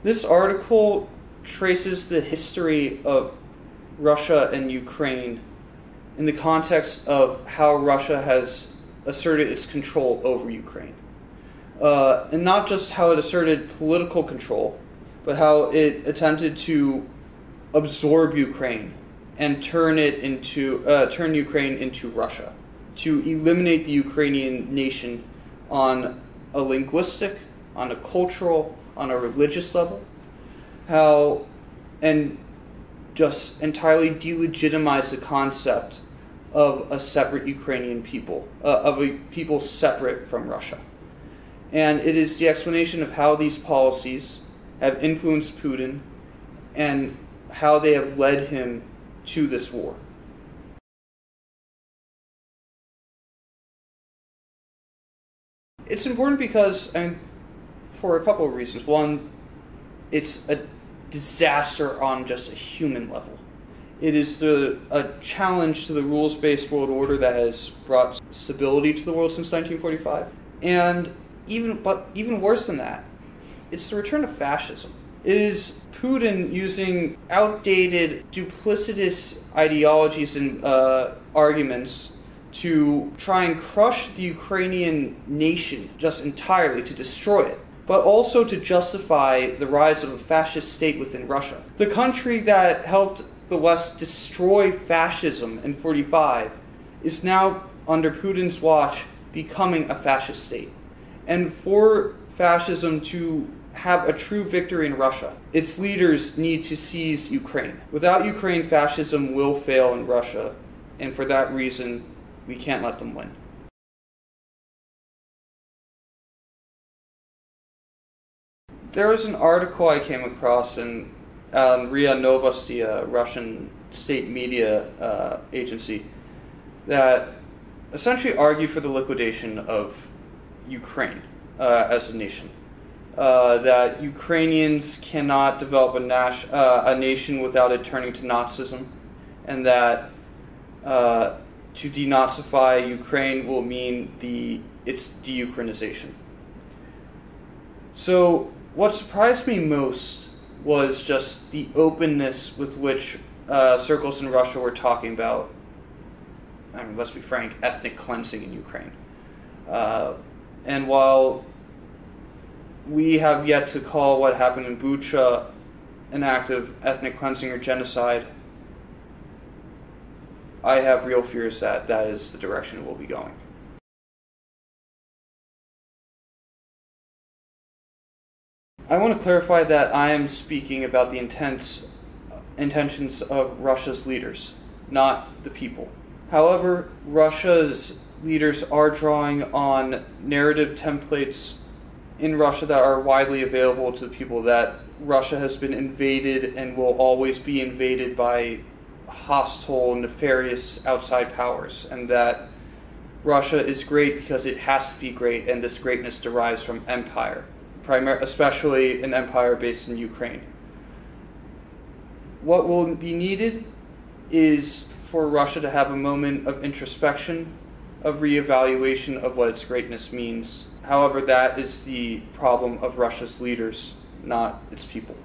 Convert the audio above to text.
This article traces the history of Russia and Ukraine in the context of how Russia has asserted its control over Ukraine. And not just how it asserted political control, but how it attempted to absorb Ukraine and turn Ukraine into Russia, to eliminate the Ukrainian nation on a linguistic, on a cultural, on a religious level, and just entirely delegitimize the concept of a separate Ukrainian people, of a people separate from Russia. And it is the explanation of how these policies have influenced Putin and how they have led him to this war. It's important because, for a couple of reasons. One, it's a disaster on just a human level. It is a challenge to the rules-based world order that has brought stability to the world since 1945. And even worse than that, it's the return of fascism. It is Putin using outdated, duplicitous ideologies and arguments to try and crush the Ukrainian nation just entirely, to destroy it, but also to justify the rise of a fascist state within Russia. The country that helped the West destroy fascism in 1945 is now, under Putin's watch, becoming a fascist state. And for fascism to have a true victory in Russia, its leaders need to seize Ukraine. Without Ukraine, fascism will fail in Russia, and for that reason, we can't let them win. There was an article I came across in RIA Novosti, a Russian state media agency, that essentially argued for the liquidation of Ukraine as a nation. That Ukrainians cannot develop a nation without it turning to Nazism, and that to denazify Ukraine will mean its de-Ukrainization. So what surprised me most was just the openness with which circles in Russia were talking about, let's be frank, ethnic cleansing in Ukraine. And while we have yet to call what happened in Bucha an act of ethnic cleansing or genocide, I have real fears that that is the direction we'll be going. I want to clarify that I am speaking about the intentions of Russia's leaders, not the people. However, Russia's leaders are drawing on narrative templates in Russia that are widely available to the people, that Russia has been invaded and will always be invaded by hostile, nefarious outside powers, and that Russia is great because it has to be great, and this greatness derives from empire, especially an empire based in Ukraine. What will be needed is for Russia to have a moment of introspection, of reevaluation of what its greatness means. However, that is the problem of Russia's leaders, not its people.